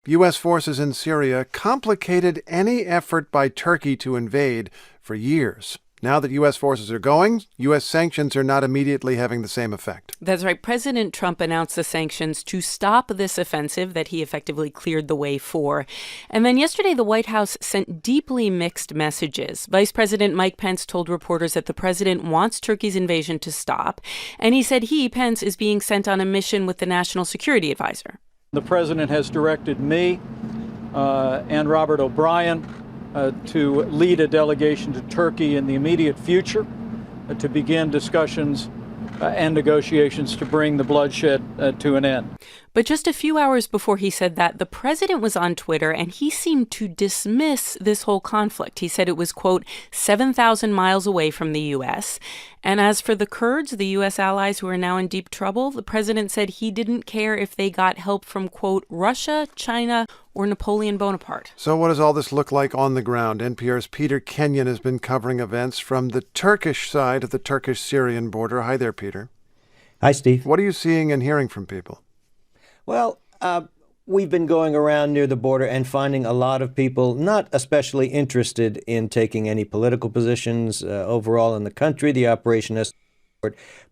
U.S. forces in Syria complicated any effort by Turkey to invade for years. Now that U.S. forces are going, U.S. sanctions are not immediately having the same effect. That's right. President Trump announced the sanctions to stop this offensive that he effectively cleared the way for. And then yesterday, the White House sent deeply mixed messages. Vice President Mike Pence told reporters that the president wants Turkey's invasion to stop. And he said Pence, is being sent on a mission with the National Security Advisor. The president has directed me and Robert O'Brien to lead a delegation to Turkey in the immediate future to begin discussions and negotiations to bring the bloodshed to an end. But just a few hours before he said that, the president was on Twitter and he seemed to dismiss this whole conflict. He said it was, quote, 7,000 miles away from the U.S. And as for the Kurds, the U.S. allies who are now in deep trouble, the president said he didn't care if they got help from, quote, Russia, China, or Napoleon Bonaparte. So what does all this look like on the ground? NPR's Peter Kenyon has been covering events from the Turkish side of the Turkish-Syrian border. Hi there, Peter. Hi, Steve. What are you seeing and hearing from people? Well, we've been going around near the border and finding a lot of people not especially interested in taking any political positions overall in the country. The operation has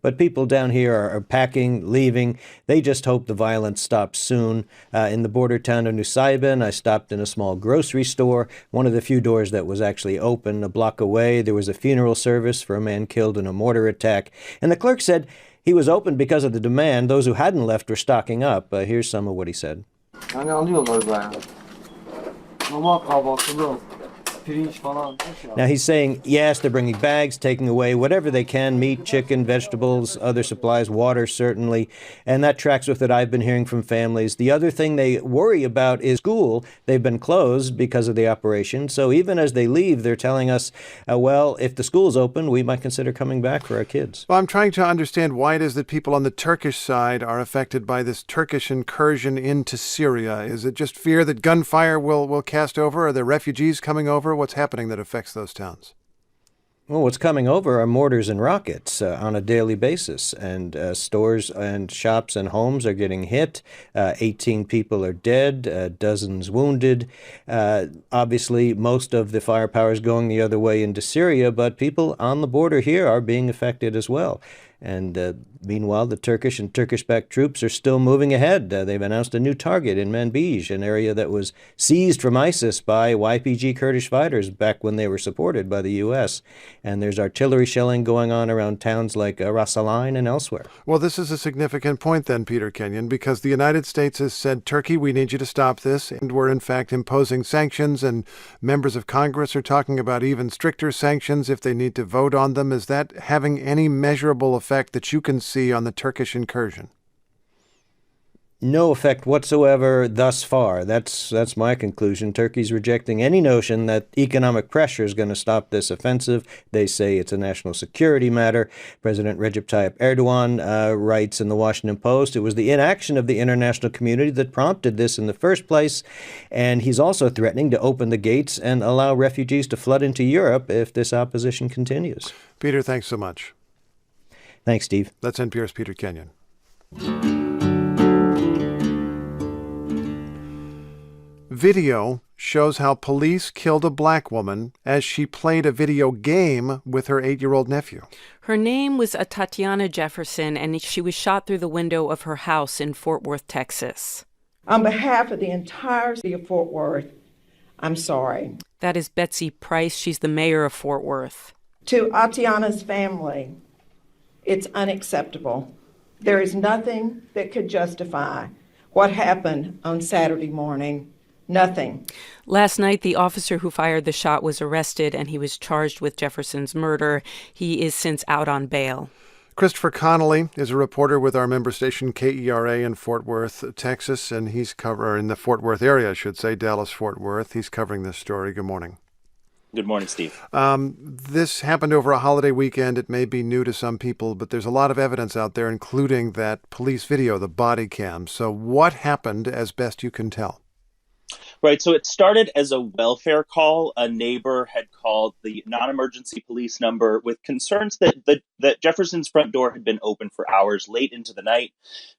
but people down here are packing, leaving. They just hope the violence stops soon. In the border town of Nusaybin, I stopped in a small grocery store, one of the few doors that was actually open. A block away, there was a funeral service for a man killed in a mortar attack. And the clerk said he was open because of the demand. Those who hadn't left were stocking up. Here's some of what he said. Now he's saying, yes, they're bringing bags, taking away whatever they can, meat, chicken, vegetables, other supplies, water, certainly. And that tracks with what I've been hearing from families. The other thing they worry about is school. They've been closed because of the operation. So even as they leave, they're telling us, well, if the school's open, we might consider coming back for our kids. Well, I'm trying to understand why it is that people on the Turkish side are affected by this Turkish incursion into Syria. Is it just fear that gunfire will cast over? Are there refugees coming over? What's happening that affects those towns? Well, what's coming over are mortars and rockets on a daily basis, and stores and shops and homes are getting hit. 18 people are dead, dozens wounded. Obviously, most of the firepower is going the other way into Syria, but people on the border here are being affected as well. And meanwhile, the Turkish and Turkish-backed troops are still moving ahead. They've announced a new target in Manbij, an area that was seized from ISIS by YPG Kurdish fighters back when they were supported by the U.S. And there's artillery shelling going on around towns like Ras Al Ain and elsewhere. Well, this is a significant point then, Peter Kenyon, because the United States has said, Turkey, we need you to stop this. And we're, in fact, imposing sanctions, and members of Congress are talking about even stricter sanctions if they need to vote on them. Is that having any measurable effect that you can see on the Turkish incursion? No effect whatsoever thus far. That's my conclusion. Turkey's rejecting any notion that economic pressure is going to stop this offensive. They say it's a national security matter. President Recep Tayyip Erdogan writes in the Washington Post, it was the inaction of the international community that prompted this in the first place. And he's also threatening to open the gates and allow refugees to flood into Europe if this opposition continues. Peter, thanks so much. Thanks, Steve. That's NPR's Peter Kenyon. Video shows how police killed a black woman as she played a video game with her 8-year-old nephew. Her name was Tatiana Jefferson, and she was shot through the window of her house in Fort Worth, Texas. On behalf of the entire city of Fort Worth, I'm sorry. That is Betsy Price. She's the mayor of Fort Worth. To Tatiana's family, it's unacceptable. There is nothing that could justify what happened on Saturday morning. Nothing. Last night, the officer who fired the shot was arrested, and he was charged with Jefferson's murder. He is since out on bail. Christopher Connolly is a reporter with our member station KERA in Fort Worth, Texas, and he's in the Fort Worth area, I should say, Dallas-Fort Worth. He's covering this story. Good morning. Good morning, Steve. This happened over a holiday weekend. It may be new to some people, but there's a lot of evidence out there, including that police video, the body cam. So what happened as best you can tell? Right. So it started as a welfare call. A neighbor had called the non-emergency police number with concerns that Jefferson's front door had been open for hours late into the night.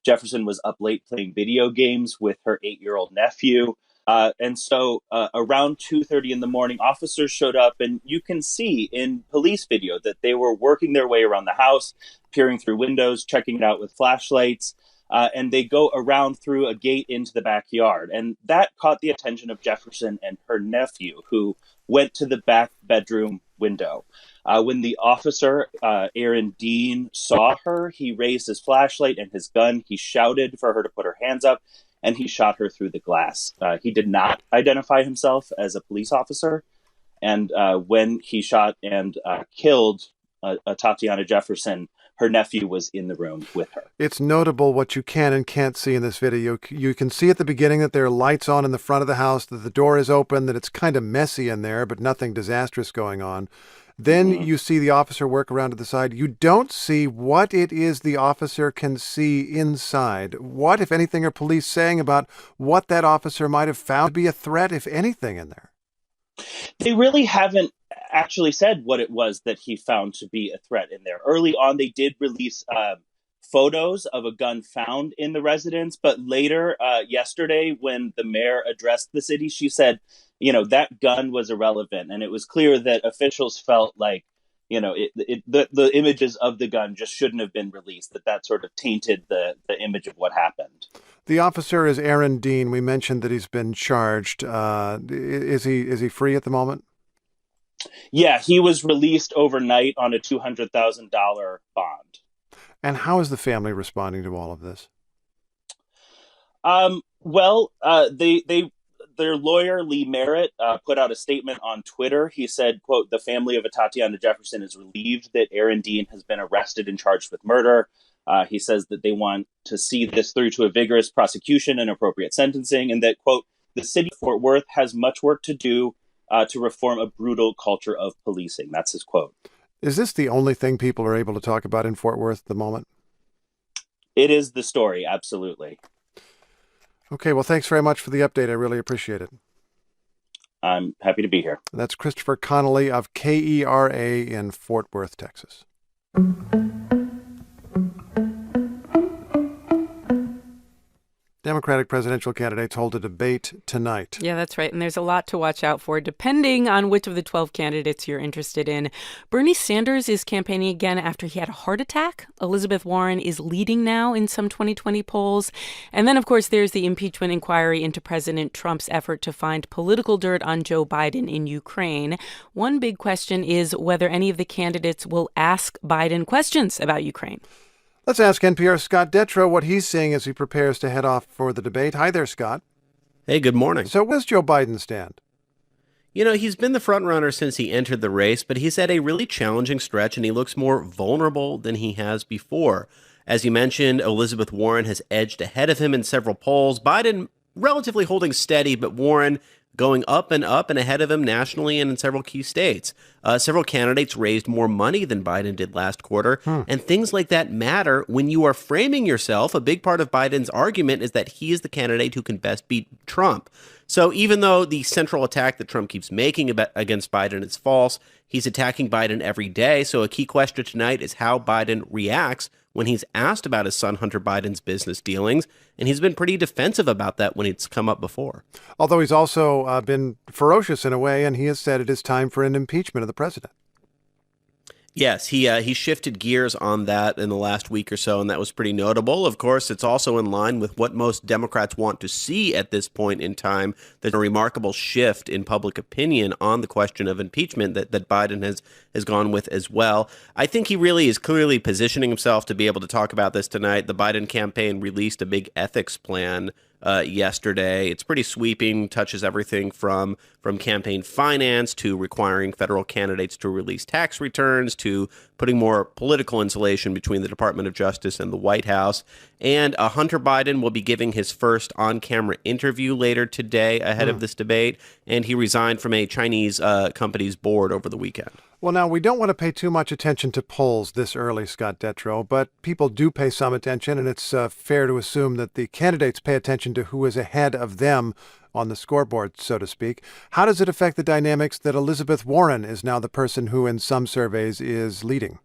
Jefferson was up late playing video games with her 8-year-old nephew. And so around 2:30 in the morning, officers showed up, and you can see in police video that they were working their way around the house, peering through windows, checking it out with flashlights. And they go around through a gate into the backyard. And that caught the attention of Jefferson and her nephew, who went to the back bedroom window. When the officer, Aaron Dean, saw her, he raised his flashlight and his gun. He shouted for her to put her hands up, and he shot her through the glass. He did not identify himself as a police officer. And when he shot and killed Tatiana Jefferson, her nephew was in the room with her. It's notable what you can and can't see in this video. You can see at the beginning that there are lights on in the front of the house, that the door is open, that it's kind of messy in there, but nothing disastrous going on. Then you see the officer work around to the side. You don't see what it is the officer can see inside. What, if anything, are police saying about what that officer might have found to be a threat, if anything, in there? They really haven't actually said what it was that he found to be a threat in there. Early on, they did release photos of a gun found in the residence, but later, yesterday, when the mayor addressed the city, she said, that gun was irrelevant. And it was clear that officials felt like, the images of the gun just shouldn't have been released, that sort of tainted the image of what happened. The officer is Aaron Dean. We mentioned that he's been charged. Is he free at the moment? Yeah, he was released overnight on a $200,000 bond. And how is the family responding to all of this? Their lawyer, Lee Merritt, put out a statement on Twitter. He said, quote, "The family of Tatiana Jefferson is relieved that Aaron Dean has been arrested and charged with murder." He says that they want to see this through to a vigorous prosecution and appropriate sentencing, and that, quote, "The city of Fort Worth has much work to do to reform a brutal culture of policing." That's his quote. Is this the only thing people are able to talk about in Fort Worth at the moment? It is the story, absolutely. Okay, well, thanks very much for the update. I really appreciate it. I'm happy to be here. That's Christopher Connolly of KERA in Fort Worth, Texas. Democratic presidential candidates hold a debate tonight. Yeah, that's right. And there's a lot to watch out for, depending on which of the 12 candidates you're interested in. Bernie Sanders is campaigning again after he had a heart attack. Elizabeth Warren is leading now in some 2020 polls. And then, of course, there's the impeachment inquiry into President Trump's effort to find political dirt on Joe Biden in Ukraine. One big question is whether any of the candidates will ask Biden questions about Ukraine. Let's ask NPR's Scott Detrow what he's seeing as he prepares to head off for the debate. Hi there, Scott. Hey, good morning. So where's Joe Biden stand? He's been the front runner since he entered the race, but he's had a really challenging stretch, and he looks more vulnerable than he has before. As you mentioned, Elizabeth Warren has edged ahead of him in several polls. Biden relatively holding steady, but Warren going up and ahead of him nationally and in several key states. Several candidates raised more money than Biden did last quarter, and things like that matter when you are framing yourself. A big part of Biden's argument is that he is the candidate who can best beat Trump. So even though the central attack that Trump keeps making against Biden is false, he's attacking Biden every day. So a key question tonight is how Biden reacts when he's asked about his son Hunter Biden's business dealings, and he's been pretty defensive about that when it's come up before. Although he's also been ferocious in a way, and he has said it is time for an impeachment of the president. Yes, he shifted gears on that in the last week or so, and that was pretty notable. Of course, it's also in line with what most Democrats want to see at this point in time. There's a remarkable shift in public opinion on the question of impeachment that Biden has gone with as well. I think he really is clearly positioning himself to be able to talk about this tonight. The Biden campaign released a big ethics plan yesterday. It's pretty sweeping, touches everything from campaign finance to requiring federal candidates to release tax returns to putting more political insulation between the Department of Justice and the White House. And Hunter Biden will be giving his first on-camera interview later today ahead of this debate, and he resigned from a Chinese company's board over the weekend. Well, now, we don't want to pay too much attention to polls this early, Scott Detrow, but people do pay some attention, and it's fair to assume that the candidates pay attention to who is ahead of them. on the scoreboard, so to speak. How does it affect the dynamics that Elizabeth Warren is now the person who in some surveys is leading?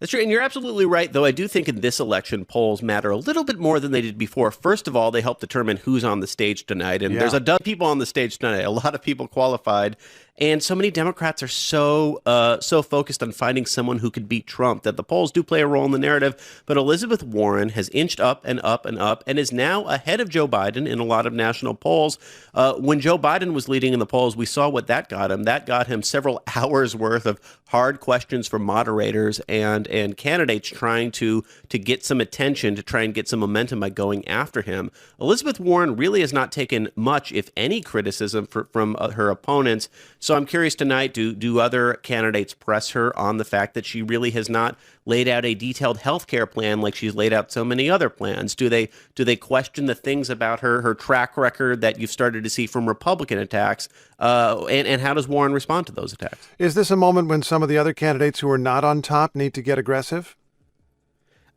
That's true. And you're absolutely right, though I do think in this election, polls matter a little bit more than they did before. First of all, they help determine who's on the stage tonight. And there's a dozen people on the stage tonight, a lot of people qualified. And so many Democrats are so focused on finding someone who could beat Trump that the polls do play a role in the narrative. But Elizabeth Warren has inched up and up and up and is now ahead of Joe Biden in a lot of national polls. When Joe Biden was leading in the polls, we saw what that got him. That got him several hours worth of hard questions from moderators and candidates trying to get some attention, to try and get some momentum by going after him. Elizabeth Warren really has not taken much, if any, criticism from her opponents. So I'm curious tonight, do other candidates press her on the fact that she really has not laid out a detailed health care plan like she's laid out so many other plans? Do they question the things about her track record that you've started to see from Republican attacks? And how does Warren respond to those attacks? Is this a moment when some of the other candidates who are not on top need to get aggressive?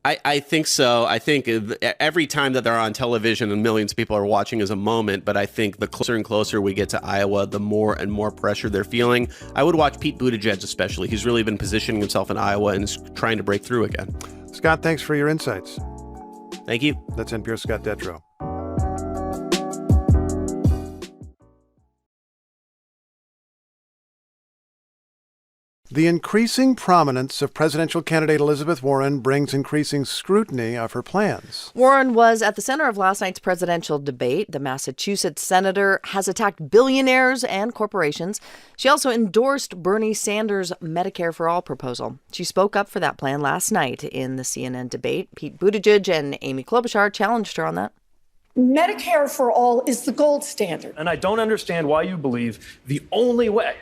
I think so. I think every time that they're on television and millions of people are watching is a moment, but I think the closer and closer we get to Iowa, the more and more pressure they're feeling. I would watch Pete Buttigieg especially. He's really been positioning himself in Iowa and is trying to break through again. Scott, thanks for your insights. Thank you. That's NPR's Scott Detrow. The increasing prominence of presidential candidate Elizabeth Warren brings increasing scrutiny of her plans. Warren was at the center of last night's presidential debate. The Massachusetts senator has attacked billionaires and corporations. She also endorsed Bernie Sanders' Medicare for All proposal. She spoke up for that plan last night in the CNN debate. Pete Buttigieg and Amy Klobuchar challenged her on that. Medicare for All is the gold standard. And I don't understand why you believe the only way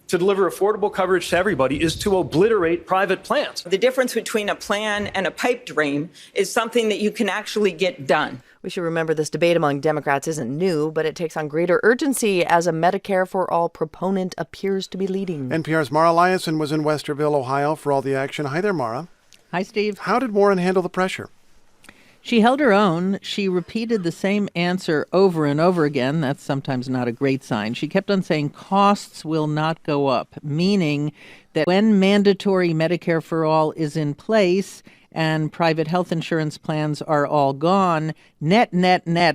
to deliver affordable coverage to everybody is to obliterate private plans. The difference between a plan and a pipe dream is something that you can actually get done. We should remember this debate among Democrats isn't new, but it takes on greater urgency as a Medicare for All proponent appears to be leading. NPR's Mara Liasson was in Westerville, Ohio for all the action. Hi there, Mara. Hi, Steve. How did Warren handle the pressure? She held her own. She repeated the same answer over and over again. That's sometimes not a great sign. She kept on saying costs will not go up, meaning that when mandatory Medicare for All is in place and private health insurance plans are all gone, net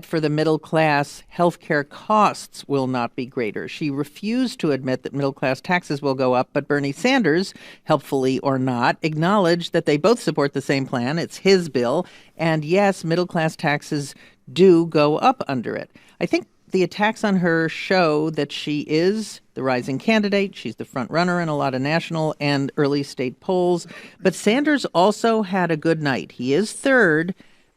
for the middle class, healthcare costs will not be greater. She refused to admit that middle class taxes will go up, but Bernie Sanders, helpfully or not, acknowledged that they both support the same plan. It's his bill. And yes, middle class taxes do go up under it. I think the attacks on her show that she is the rising candidate. She's the front runner in a lot of national and early state polls. But Sanders also had a good night. He is third,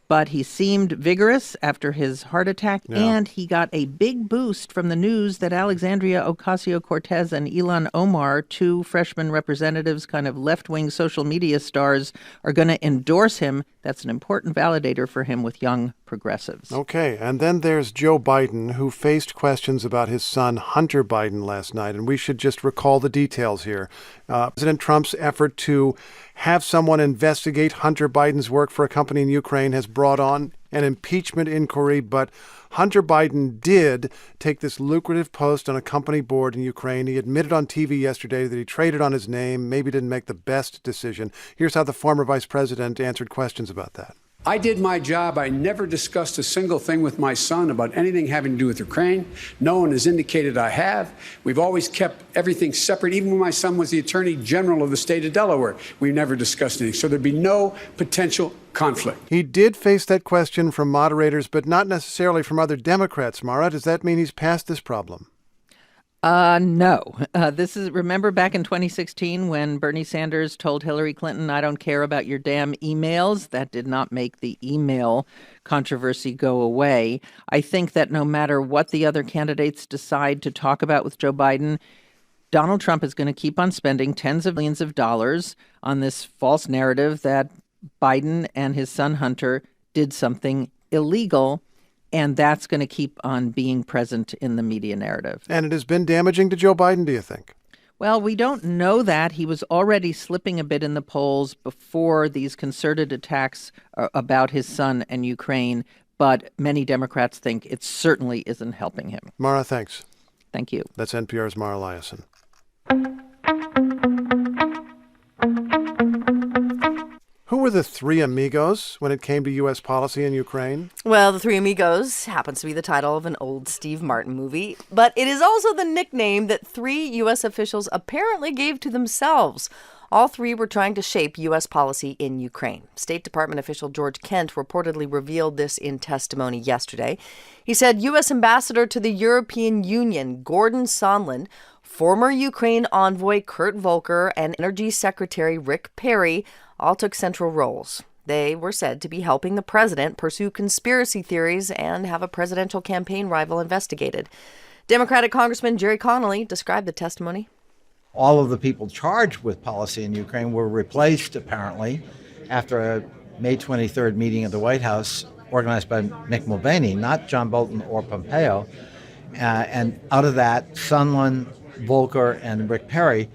but he seemed vigorous after his heart attack, and he got a big boost from the news that Alexandria Ocasio-Cortez and Ilhan Omar, two freshman representatives, kind of left-wing social media stars, are going to endorse him. That's an important validator for him with young progressives. Okay, and then there's Joe Biden, who faced questions about his son Hunter Biden last night, and we should just recall the details here. President Trump's effort to have someone investigate Hunter Biden's work for a company in Ukraine has brought on an impeachment inquiry, but Hunter Biden did take this lucrative post on a company board in Ukraine. He admitted on TV yesterday that he traded on his name, maybe didn't make the best decision. Here's how the former vice president answered questions about that. I did my job. I never discussed a single thing with my son about anything having to do with Ukraine. No one has indicated I have. We've always kept everything separate. Even when my son was the Attorney General of the state of Delaware, we never discussed anything. So there'd be no potential conflict. He did face that question from moderators, but not necessarily from other Democrats. Mara, does that mean he's past this problem? No. Remember back in 2016 when Bernie Sanders told Hillary Clinton, I don't care about your damn emails? That did not make the email controversy go away. I think that no matter what the other candidates decide to talk about with Joe Biden, Donald Trump is going to keep on spending tens of millions of dollars on this false narrative that Biden and his son Hunter did something illegal. And that's going to keep on being present in the media narrative. And it has been damaging to Joe Biden, do you think? Well, we don't know that. He was already slipping a bit in the polls before these concerted attacks about his son and Ukraine. but many Democrats think it certainly isn't helping him. Mara, thanks. Thank you. That's NPR's Mara Liasson. Who were the three amigos when it came to U.S. policy in Ukraine? Well, The Three Amigos happens to be the title of an old Steve Martin movie, but it is also the nickname that three U.S. officials apparently gave to themselves. All three were trying to shape U.S. policy in Ukraine. State Department official George Kent reportedly revealed this in testimony yesterday. He said U.S. Ambassador to the European Union, Gordon Sondland, former Ukraine envoy Kurt Volker, and Energy Secretary Rick Perry all took central roles. They were said to be helping the president pursue conspiracy theories and have a presidential campaign rival investigated. Democratic Congressman Jerry Connolly described the testimony. All of the people charged with policy in Ukraine were replaced, apparently, after a May 23rd meeting at the White House organized by Mick Mulvaney, not John Bolton or Pompeo. And out of that, Sondland, Volker, and Rick Perry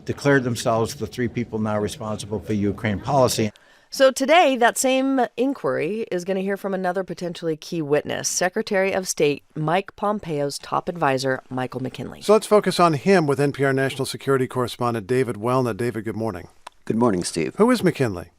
declared themselves the three people now responsible for Ukraine policy. So today, that same inquiry is going to hear from another potentially key witness, Secretary of State Mike Pompeo's top advisor, Michael McKinley. So let's focus on him with NPR national security correspondent David Wellnut. David, good morning. Good morning, Steve. Who is McKinley?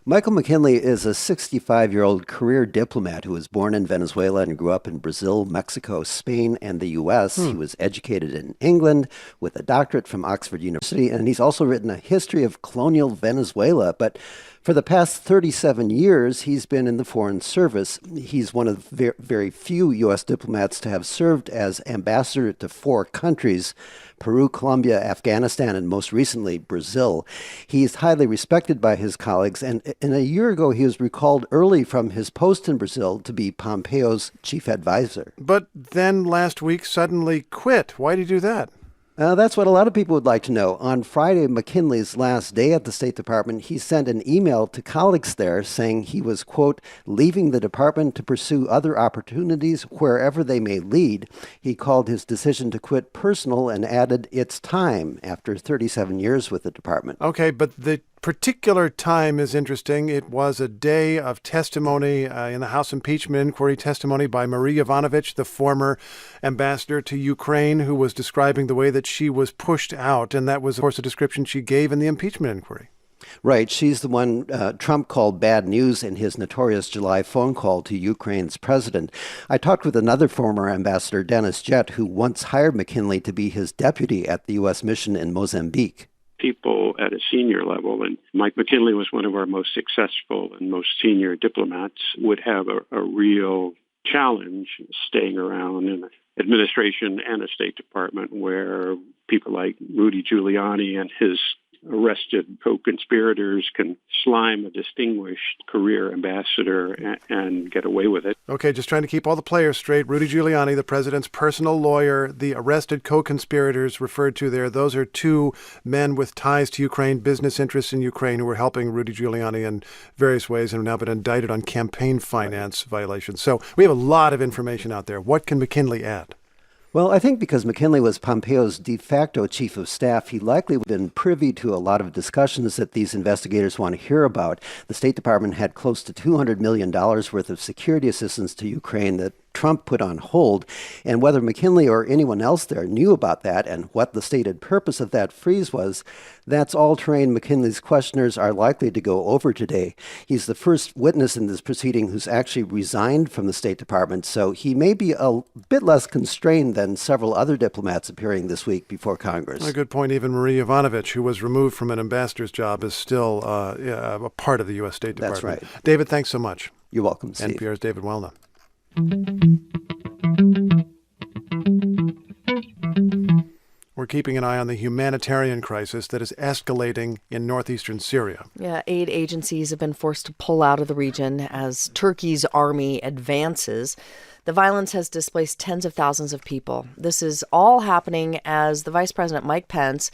Michael McKinley is a 65-year-old career diplomat who was born in Venezuela and grew up in Brazil, Mexico, Spain, and the U.S. He was educated in England with a doctorate from Oxford University, and he's also written a history of colonial Venezuela. But for the past 37 years, he's been in the Foreign Service. He's one of very few U.S. diplomats to have served as ambassador to 4 countries, Peru, Colombia, Afghanistan, and most recently, Brazil. He's highly respected by his colleagues, and a year ago, he was recalled early from his post in Brazil to be Pompeo's chief advisor. But then last week suddenly quit. Why did he do that? That's what a lot of people would like to know. On Friday, McKinley's last day at the State Department, he sent an email to colleagues there saying he was, quote, leaving the department to pursue other opportunities wherever they may lead. He called his decision to quit personal and added, it's time, after 37 years with the department. Okay, but the particular time is interesting. It was a day of testimony in the House impeachment inquiry, testimony by Marie Yovanovitch, the former ambassador to Ukraine, who was describing the way that she was pushed out. And that was, of course, a description she gave in the impeachment inquiry. Right. She's the one Trump called bad news in his notorious July phone call to Ukraine's president. I talked with another former ambassador, Dennis Jett, who once hired McKinley to be his deputy at the U.S. mission in Mozambique. People at a senior level, and Mike McKinley was one of our most successful and most senior diplomats, would have a real challenge staying around in an administration and a State Department where people like Rudy Giuliani and his arrested co-conspirators can slime a distinguished career ambassador and get away with it. Okay, just trying to keep all the players straight. Rudy Giuliani, the president's personal lawyer, the arrested co-conspirators referred to there, those are 2 men with ties to Ukraine, business interests in Ukraine, who were helping Rudy Giuliani in various ways and have now been indicted on campaign finance violations. So we have a lot of information out there. What can McKinley add? Well, I think because McKinley was Pompeo's de facto chief of staff, he likely would have been privy to a lot of discussions that these investigators want to hear about. The State Department had close to $200 million worth of security assistance to Ukraine that Trump put on hold, and whether McKinley or anyone else there knew about that and what the stated purpose of that freeze was, that's all terrain McKinley's questioners are likely to go over today. He's the first witness in this proceeding who's actually resigned from the State Department, so he may be a bit less constrained than several other diplomats appearing this week before Congress. A good point. Even Marie Yovanovitch, who was removed from an ambassador's job, is still a part of the U.S. State Department. That's right. David, thanks so much. You're welcome, Steve. NPR's David Wellnut. We're keeping an eye on the humanitarian crisis that is escalating in northeastern Syria. Yeah, aid agencies have been forced to pull out of the region as Turkey's army advances. The violence has displaced tens of thousands of people. This is all happening as the Vice President Mike Pence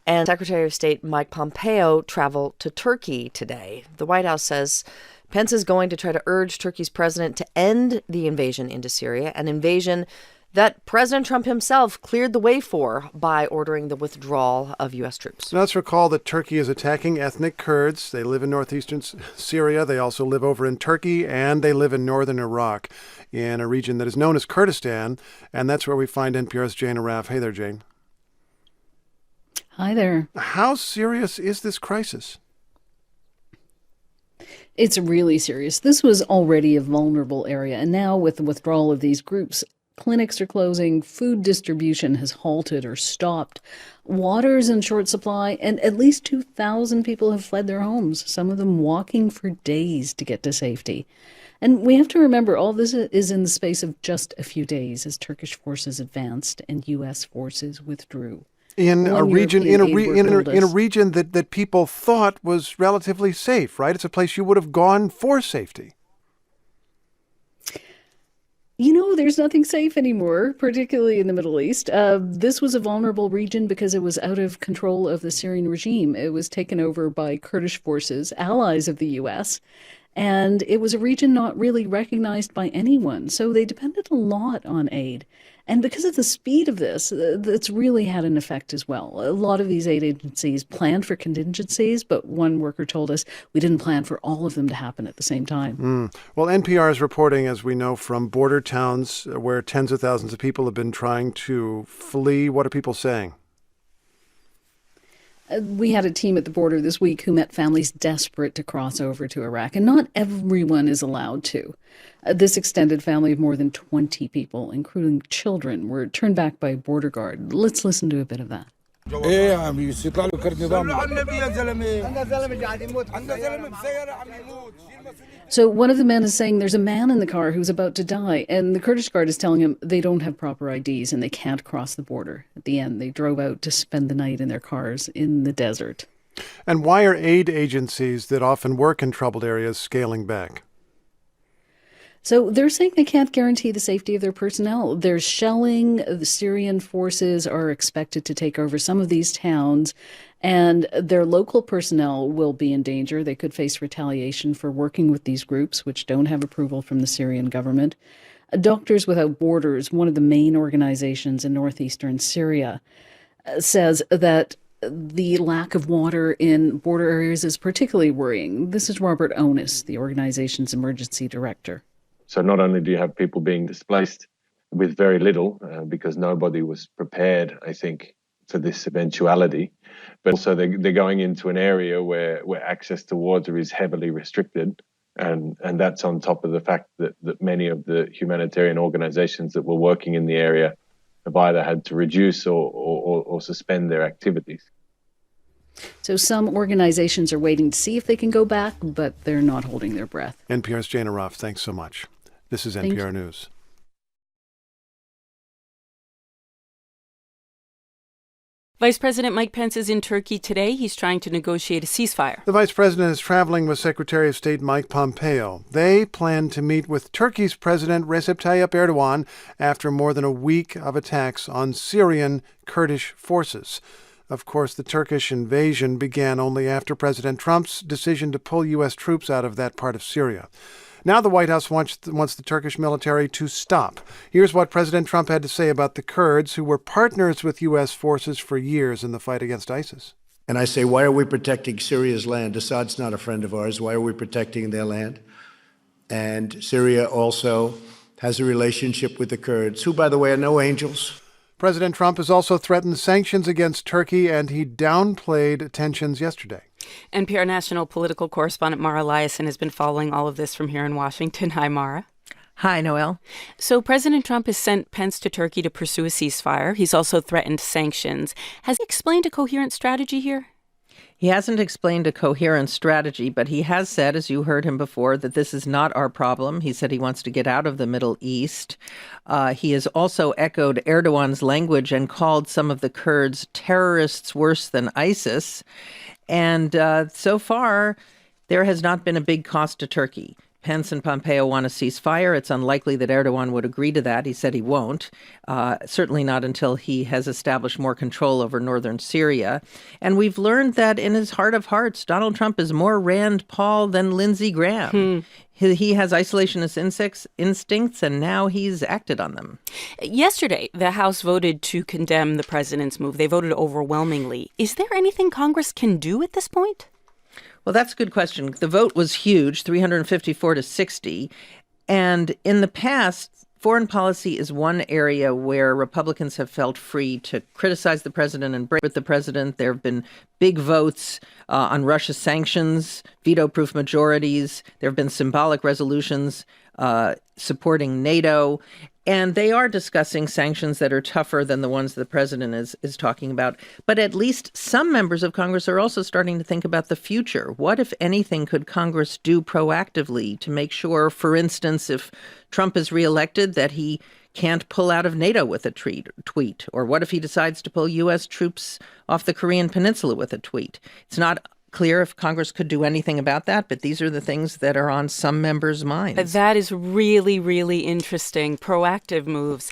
and Secretary of State Mike Pompeo travel to Turkey today. The White House says Pence is going to try to urge Turkey's president to end the invasion into Syria, an invasion that President Trump himself cleared the way for by ordering the withdrawal of U.S. troops. Now, let's recall that Turkey is attacking ethnic Kurds. They live in northeastern Syria. They also live over in Turkey, and they live in northern Iraq in a region that is known as Kurdistan. And that's where we find NPR's Jane Arraf. Hey there, Jane. Hi there. How serious is this crisis? It's really serious. This was already a vulnerable area, and now with the withdrawal of these groups, clinics are closing, food distribution has halted or stopped, water is in short supply, and at least 2,000 people have fled their homes, some of them walking for days to get to safety. And we have to remember all this is in the space of just a few days as Turkish forces advanced and U.S. forces withdrew. In a region that people thought was relatively safe, right? It's a place you would have gone for safety. You know, there's nothing safe anymore, particularly in the Middle East. This was a vulnerable region because it was out of control of the Syrian regime. It was taken over by Kurdish forces, allies of the U.S., and it was a region not really recognized by anyone. So they depended a lot on aid. And because of the speed of this, it's really had an effect as well. A lot of these aid agencies planned for contingencies, but one worker told us we didn't plan for all of them to happen at the same time. Well, NPR is reporting, as we know, from border towns where tens of thousands of people have been trying to flee. What are people saying? We had a team at the border this week who met families desperate to cross over to Iraq, and not everyone is allowed to. This extended family of more than 20 people, including children, were turned back by a border guard. Let's listen to a bit of that. So one of the men is saying there's a man in the car who's about to die, and the Kurdish guard is telling him they don't have proper IDs and they can't cross the border. At the end, they drove out to spend the night in their cars in the desert. And why are aid agencies that often work in troubled areas scaling back? So they're saying they can't guarantee the safety of their personnel. There's shelling. The Syrian forces are expected to take over some of these towns, and their local personnel will be in danger. They could face retaliation for working with these groups, which don't have approval from the Syrian government. Doctors Without Borders, one of the main organizations in northeastern Syria, says that the lack of water in border areas is particularly worrying. This is Robert Onis, the organization's emergency director. So not only do you have people being displaced with very little, because nobody was prepared, I think, for this eventuality, but also they're going into an area where access to water is heavily restricted. And that's on top of the fact that many of the humanitarian organizations that were working in the area have either had to reduce or suspend their activities. So some organizations are waiting to see if they can go back, but they're not holding their breath. NPR's Jane Arraf, thanks so much. This is NPR News. Vice President Mike Pence is in Turkey today. He's trying to negotiate a ceasefire. The vice president is traveling with Secretary of State Mike Pompeo. They plan to meet with Turkey's President Recep Tayyip Erdogan after more than a week of attacks on Syrian Kurdish forces. Of course, the Turkish invasion began only after President Trump's decision to pull U.S. troops out of that part of Syria. Now the White House wants the Turkish military to stop. Here's what President Trump had to say about the Kurds, who were partners with U.S. forces for years in the fight against ISIS. And I say, why are we protecting Syria's land? Assad's not a friend of ours. Why are we protecting their land? And Syria also has a relationship with the Kurds, who, by the way, are no angels. President Trump has also threatened sanctions against Turkey, and he downplayed tensions yesterday. NPR national political correspondent Mara Liasson has been following all of this from here in Washington. Hi, Mara. Hi, Noelle. So President Trump has sent Pence to Turkey to pursue a ceasefire. He's also threatened sanctions. Has he explained a coherent strategy here? He hasn't explained a coherent strategy, but he has said, as you heard him before, that this is not our problem. He said he wants to get out of the Middle East. He has also echoed Erdogan's language and called some of the Kurds terrorists worse than ISIS. And so far, there has not been a big cost to Turkey. Pence and Pompeo want a ceasefire. It's unlikely that Erdogan would agree to that. He said he won't, certainly not until he has established more control over northern Syria. And we've learned that in his heart of hearts, Donald Trump is more Rand Paul than Lindsey Graham. He has isolationist instincts, and now he's acted on them. Yesterday, the House voted to condemn the president's move. They voted overwhelmingly. Is there anything Congress can do at this point? Well, that's a good question. The vote was huge, 354 to 60. And in the past, foreign policy is one area where Republicans have felt free to criticize the president and break with the president. There have been big votes on Russia sanctions, veto-proof majorities. There have been symbolic resolutions supporting NATO. And they are discussing sanctions that are tougher than the ones the president is talking about. But at least some members of Congress are also starting to think about the future. What, if anything, could Congress do proactively to make sure, for instance, if Trump is reelected, that he can't pull out of NATO with a tweet? Or what if he decides to pull U.S. troops off the Korean Peninsula with a tweet? It's not clear if Congress could do anything about that, but these are the things that are on some members' minds. That is really, really interesting. Proactive moves.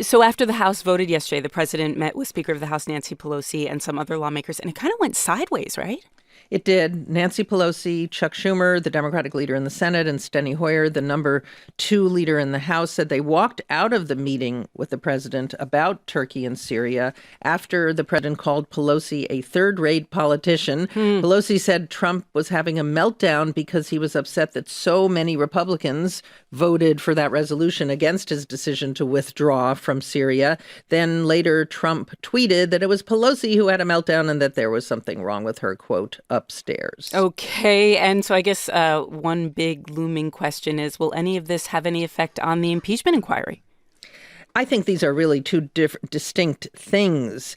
So after the House voted yesterday, the president met with Speaker of the House Nancy Pelosi and some other lawmakers, and it kind of went sideways, right? It did. Nancy Pelosi, Chuck Schumer, the Democratic leader in the Senate, and Steny Hoyer, the number 2 leader in the House, said they walked out of the meeting with the president about Turkey and Syria after the president called Pelosi a third-rate politician. Pelosi said Trump was having a meltdown because he was upset that so many Republicans voted for that resolution against his decision to withdraw from Syria. Then later, Trump tweeted that it was Pelosi who had a meltdown and that there was something wrong with her, quote, upstairs. Okay. And so I guess one big looming question is, will any of this have any effect on the impeachment inquiry? I think these are really two distinct things.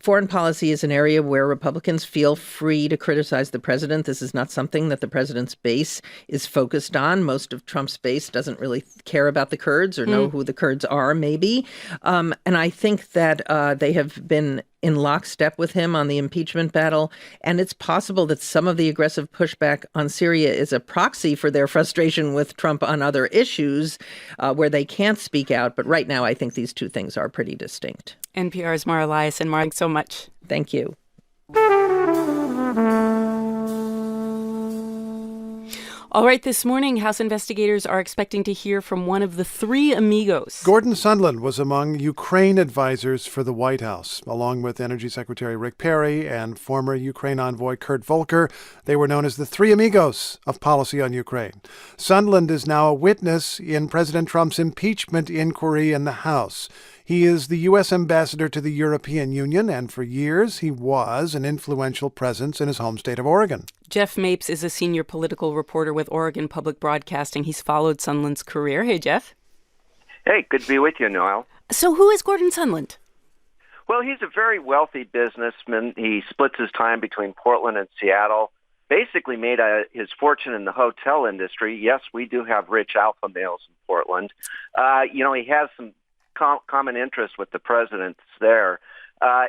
Foreign policy is an area where Republicans feel free to criticize the president. This is not something that the president's base is focused on. Most of Trump's base doesn't really care about the Kurds or know who the Kurds are, maybe. And I think that they have been in lockstep with him on the impeachment battle. And it's possible that some of the aggressive pushback on Syria is a proxy for their frustration with Trump on other issues where they can't speak out. But right now, I think these two things are pretty distinct. NPR's Mara Eliason. Mara, thanks so much. Thank you. All right, this morning, House investigators are expecting to hear from one of the 3 amigos. Gordon Sondland was among Ukraine advisors for the White House, along with Energy Secretary Rick Perry and former Ukraine envoy Kurt Volker. They were known as the 3 amigos of policy on Ukraine. Sondland is now a witness in President Trump's impeachment inquiry in the House. He is the U.S. ambassador to the European Union, and for years he was an influential presence in his home state of Oregon. Jeff Mapes is a senior political reporter with Oregon Public Broadcasting. He's followed Sondland's career. Hey, Jeff. Hey, good to be with you, Noel. So who is Gordon Sondland? Well, he's a very wealthy businessman. He splits his time between Portland and Seattle. Basically made his fortune in the hotel industry. Yes, we do have rich alpha males in Portland. He has some common interests with the presidents there.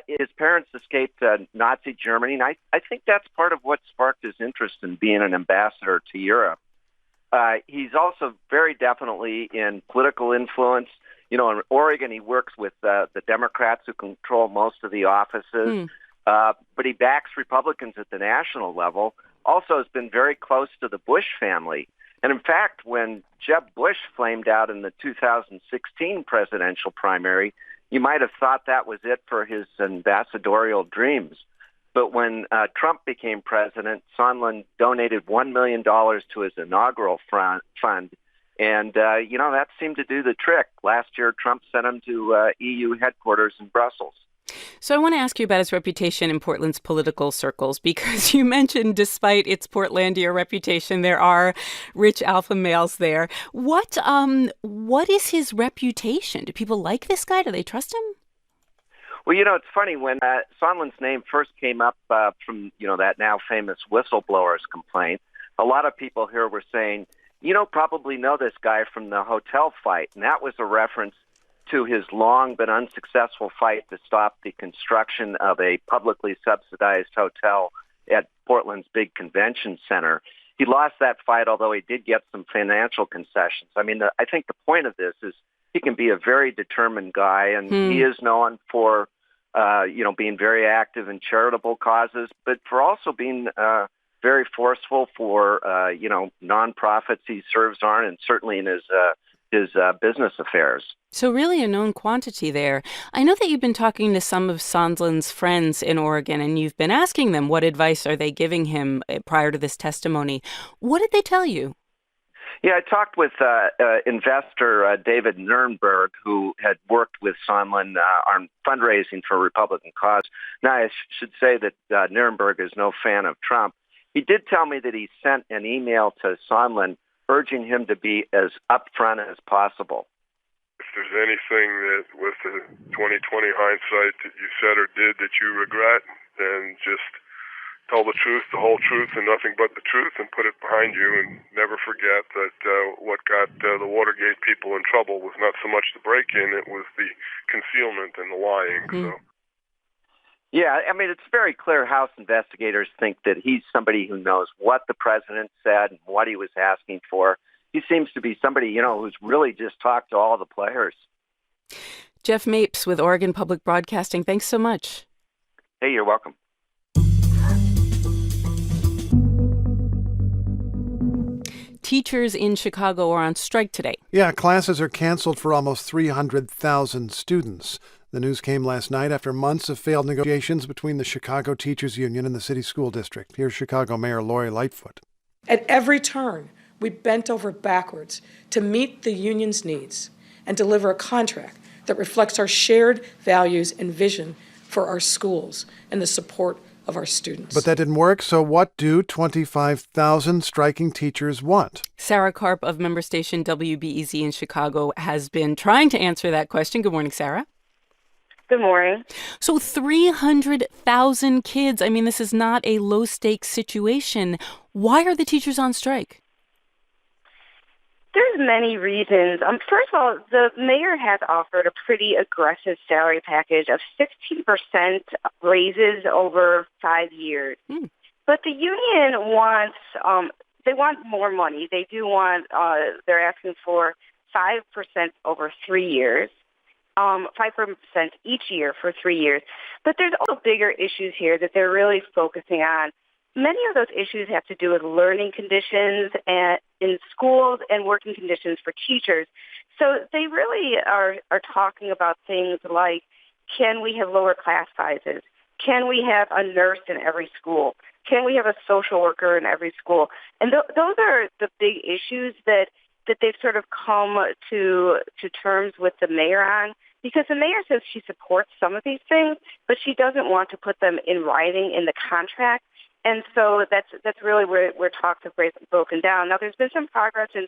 His parents escaped Nazi Germany, and I think that's part of what sparked his interest in being an ambassador to Europe. He's also very definitely in political influence. In Oregon, he works with the Democrats who control most of the offices, but he backs Republicans at the national level. Also has been very close to the Bush family. And in fact, when Jeb Bush flamed out in the 2016 presidential primary, you might have thought that was it for his ambassadorial dreams. But when Trump became president, Sondland donated $1 million to his inaugural fund. And, that seemed to do the trick. Last year, Trump sent him to EU headquarters in Brussels. So I want to ask you about his reputation in Portland's political circles, because you mentioned despite its Portlandia reputation, there are rich alpha males there. What is his reputation? Do people like this guy? Do they trust him? Well, it's funny. When Sondland's name first came up from, that now famous whistleblower's complaint, a lot of people here were saying, probably know this guy from the hotel fight. And that was a reference to his long but unsuccessful fight to stop the construction of a publicly subsidized hotel at Portland's big convention center. He lost that fight, although he did get some financial concessions. I mean, I think the point of this is he can be a very determined guy, and he is known for, being very active in charitable causes, but for also being very forceful for, nonprofits he serves on, and certainly in his business affairs. So really a known quantity there. I know that you've been talking to some of Sondland's friends in Oregon, and you've been asking them what advice are they giving him prior to this testimony. What did they tell you? Yeah, I talked with investor David Nurnberg, who had worked with Sondland on fundraising for a Republican cause. Now, I should say that Nurnberg is no fan of Trump. He did tell me that he sent an email to Sondland urging him to be as upfront as possible. If there's anything that with the 2020 hindsight that you said or did that you regret, then just tell the truth, the whole truth, and nothing but the truth, and put it behind you, and never forget that what got the Watergate people in trouble was not so much the break-in, it was the concealment and the lying. So. Yeah, I mean, it's very clear House investigators think that he's somebody who knows what the president said and what he was asking for. He seems to be somebody, who's really just talked to all the players. Jeff Mapes with Oregon Public Broadcasting. Thanks so much. Hey, you're welcome. Teachers in Chicago are on strike today. Yeah, classes are canceled for almost 300,000 students. The news came last night after months of failed negotiations between the Chicago Teachers Union and the city school district. Here's Chicago Mayor Lori Lightfoot. At every turn, we bent over backwards to meet the union's needs and deliver a contract that reflects our shared values and vision for our schools and the support of our students. But that didn't work, so what do 25,000 striking teachers want? Sarah Karp of member station WBEZ in Chicago has been trying to answer that question. Good morning, Sarah. Good morning. So 300,000 kids. I mean, this is not a low-stakes situation. Why are the teachers on strike? There's many reasons. First of all, the mayor has offered a pretty aggressive salary package of 16% raises over 5 years. But the union wants, they want more money. They do want, they're asking for 5% over 3 years. 5% each year for 3 years. But there's also bigger issues here that they're really focusing on. Many of those issues have to do with learning conditions in schools and working conditions for teachers. So they really are talking about things like, can we have lower class sizes? Can we have a nurse in every school? Can we have a social worker in every school? And those are the big issues that they've sort of come to terms with the mayor on, because the mayor says she supports some of these things, but she doesn't want to put them in writing in the contract. And so that's really where talks have broken down. Now, there's been some progress in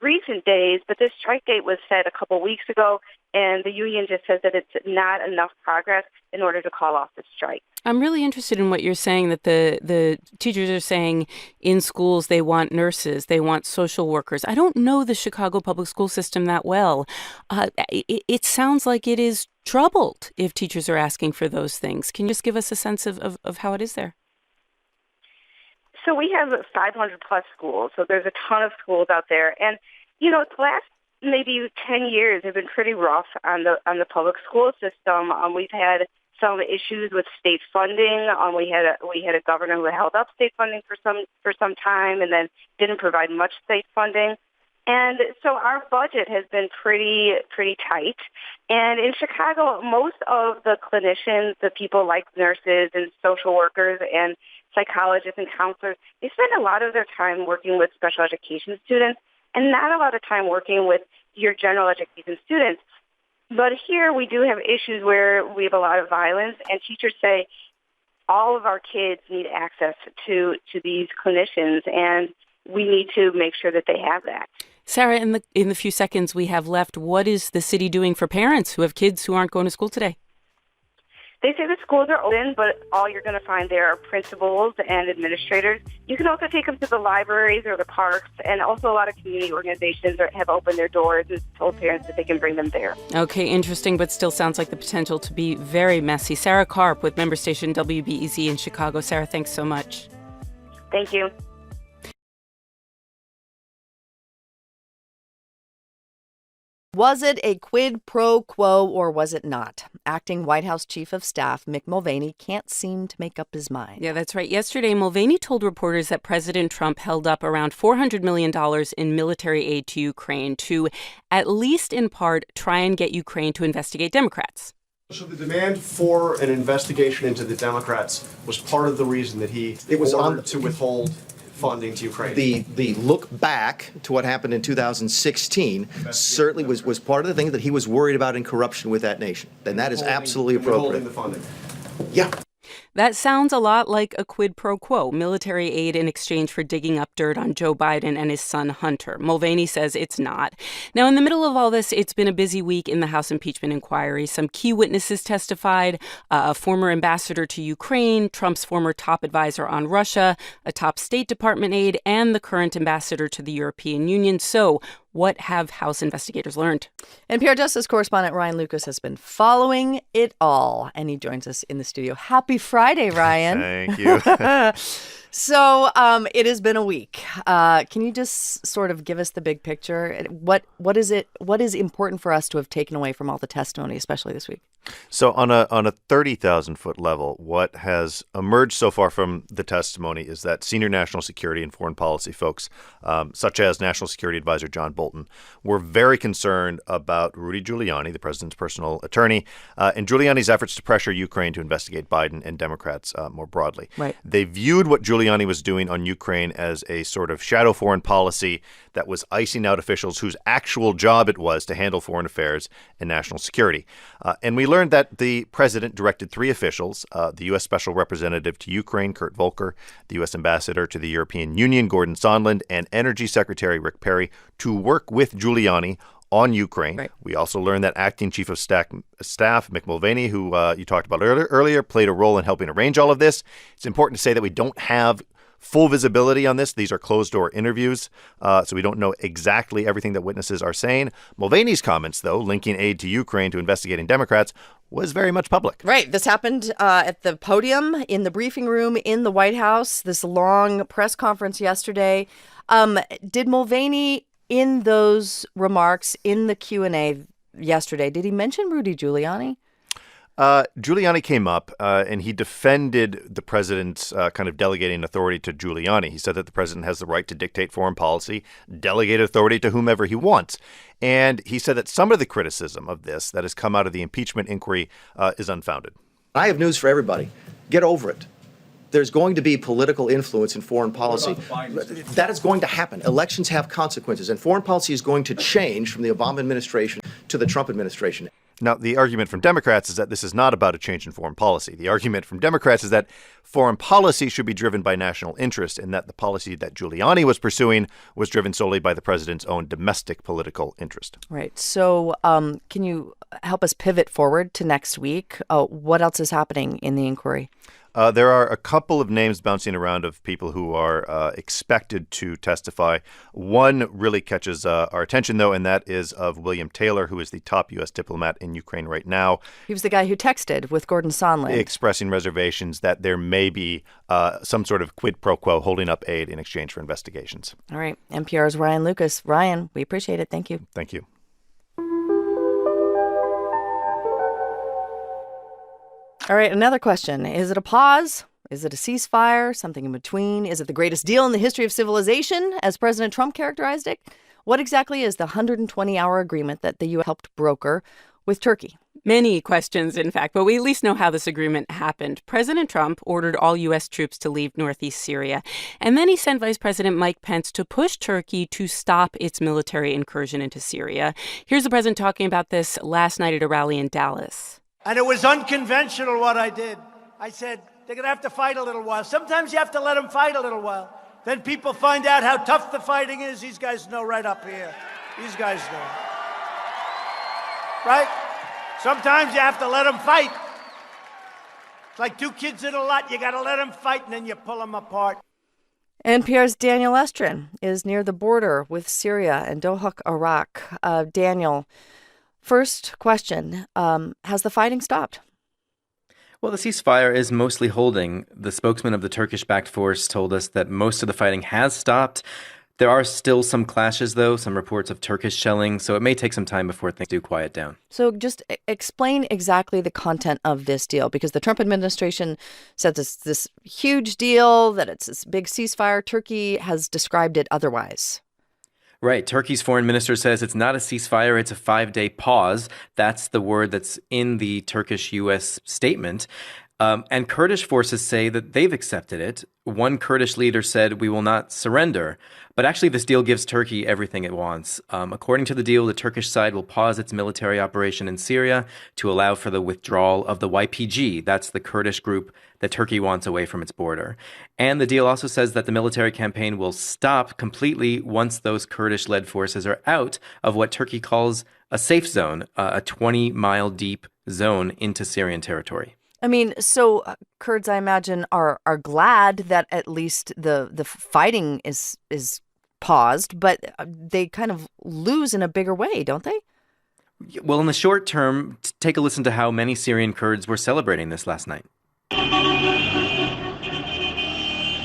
recent days, but this strike date was set a couple weeks ago, and the union just says that it's not enough progress in order to call off the strike. I'm really interested in what you're saying, that the teachers are saying in schools they want nurses, they want social workers. I don't know the Chicago public school system that well. It sounds like it is troubled if teachers are asking for those things. Can you just give us a sense of how it is there? So we have 500 plus schools, so there's a ton of schools out there. And, the last maybe 10 years have been pretty rough on the public school system. We've had some issues with state funding. We had a governor who held up state funding for some time and then didn't provide much state funding. And so our budget has been pretty tight. And in Chicago, most of the clinicians, the people like nurses and social workers and psychologists and counselors, they spend a lot of their time working with special education students and not a lot of time working with your general education students. But here we do have issues where we have a lot of violence, and teachers say all of our kids need access to these clinicians, and we need to make sure that they have that. Sarah, in the few seconds we have left, what is the city doing for parents who have kids who aren't going to school today? They say the schools are open, but all you're going to find there are principals and administrators. You can also take them to the libraries or the parks, and also a lot of community organizations have opened their doors and told parents that they can bring them there. Okay, interesting, but still sounds like the potential to be very messy. Sarah Karp with member station WBEZ in Chicago. Sarah, thanks so much. Thank you. Was it a quid pro quo or was it not? Acting White House Chief of Staff Mick Mulvaney can't seem to make up his mind. Yeah, that's right. Yesterday, Mulvaney told reporters that President Trump held up around $400 million in military aid to Ukraine to, at least in part, try and get Ukraine to investigate Democrats. So the demand for an investigation into the Democrats was part of the reason that it was ordered to withhold funding to Ukraine. The look back to what happened in 2016 certainly was part of the thing that he was worried about in corruption with that nation. And that is absolutely appropriate. The funding. Yeah. That sounds a lot like a quid pro quo, military aid in exchange for digging up dirt on Joe Biden and his son Hunter. Mulvaney says it's not. Now, in the middle of all this, it's been a busy week in the House impeachment inquiry. Some key witnesses testified, a former ambassador to Ukraine, Trump's former top advisor on Russia, a top State Department aide, and the current ambassador to the European Union. So what have House investigators learned? NPR Justice correspondent Ryan Lucas has been following it all, and he joins us in the studio. Happy Friday, Ryan. Thank you. So it has been a week. Can you just sort of give us the big picture? What is important for us to have taken away from all the testimony, especially this week? So on a 30,000-foot level, what has emerged so far from the testimony is that senior national security and foreign policy folks, such as National Security Advisor John Bolton, were very concerned about Rudy Giuliani, the president's personal attorney, and Giuliani's efforts to pressure Ukraine to investigate Biden and Democrats more broadly. Right. They viewed what Giuliani was doing on Ukraine as a sort of shadow foreign policy that was icing out officials whose actual job it was to handle foreign affairs and national security. And we learned that the president directed three officials, the U.S. Special Representative to Ukraine, Kurt Volker, the U.S. Ambassador to the European Union, Gordon Sondland, and Energy Secretary Rick Perry, to work with Giuliani on Ukraine. Right. We also learned that acting chief of staff Mick Mulvaney, who you talked about earlier, played a role in helping arrange all of this. It's important to say that we don't have full visibility on this. These are closed-door interviews, so we don't know exactly everything that witnesses are saying. Mulvaney's comments, though, linking aid to Ukraine to investigating Democrats, was very much public. Right. This happened at the podium, in the briefing room, in the White House, this long press conference yesterday. Did Mulvaney, in those remarks, in the Q&A yesterday, did he mention Rudy Giuliani? Giuliani came up and he defended the president's kind of delegating authority to Giuliani. He said that the president has the right to dictate foreign policy, delegate authority to whomever he wants. And he said that some of the criticism of this that has come out of the impeachment inquiry is unfounded. I have news for everybody. Get over it. There's going to be political influence in foreign policy. That is going to happen. Elections have consequences, and foreign policy is going to change from the Obama administration to the Trump administration. Now, the argument from Democrats is that this is not about a change in foreign policy. The argument from Democrats is that foreign policy should be driven by national interest and that the policy that Giuliani was pursuing was driven solely by the president's own domestic political interest. Right. So can you help us pivot forward to next week? What else is happening in the inquiry? There are a couple of names bouncing around of people who are expected to testify. One really catches our attention, though, and that is of William Taylor, who is the top U.S. diplomat in Ukraine right now. He was the guy who texted with Gordon Sondland, expressing reservations that there may be some sort of quid pro quo holding up aid in exchange for investigations. All right. NPR's Ryan Lucas. Ryan, we appreciate it. Thank you. Thank you. All right, another question. Is it a pause? Is it a ceasefire? Something in between? Is it the greatest deal in the history of civilization, as President Trump characterized it? What exactly is the 120-hour agreement that the U.S. helped broker with Turkey? Many questions, in fact, but we at least know how this agreement happened. President Trump ordered all U.S. troops to leave northeast Syria, and then he sent Vice President Mike Pence to push Turkey to stop its military incursion into Syria. Here's the president talking about this last night at a rally in Dallas. And it was unconventional what I did. I said, they're going to have to fight a little while. Sometimes you have to let them fight a little while. Then people find out how tough the fighting is. These guys know right up here. These guys know. Right? Sometimes you have to let them fight. It's like two kids in a lot. You got to let them fight, and then you pull them apart. NPR's Daniel Estrin is near the border with Syria and Dohuk, Iraq. Daniel, first question, has the fighting stopped? Well, the ceasefire is mostly holding. The spokesman of the Turkish-backed force told us that most of the fighting has stopped. There are still some clashes, though, some reports of Turkish shelling, so it may take some time before things do quiet down. So just explain exactly the content of this deal, because the Trump administration said this huge deal, that it's this big ceasefire. Turkey has described it otherwise. Right. Turkey's foreign minister says it's not a ceasefire, it's a 5-day pause. That's the word that's in the Turkish-U.S. statement. And Kurdish forces say that they've accepted it. One Kurdish leader said, "We will not surrender." But actually, this deal gives Turkey everything it wants. According to the deal, the Turkish side will pause its military operation in Syria to allow for the withdrawal of the YPG. That's the Kurdish group that Turkey wants away from its border. And the deal also says that the military campaign will stop completely once those Kurdish-led forces are out of what Turkey calls a safe zone, a 20-mile deep zone into Syrian territory. I mean, so Kurds, I imagine, are glad that at least the fighting is paused, but they kind of lose in a bigger way, don't they? Well, in the short term, take a listen to how many Syrian Kurds were celebrating this last night.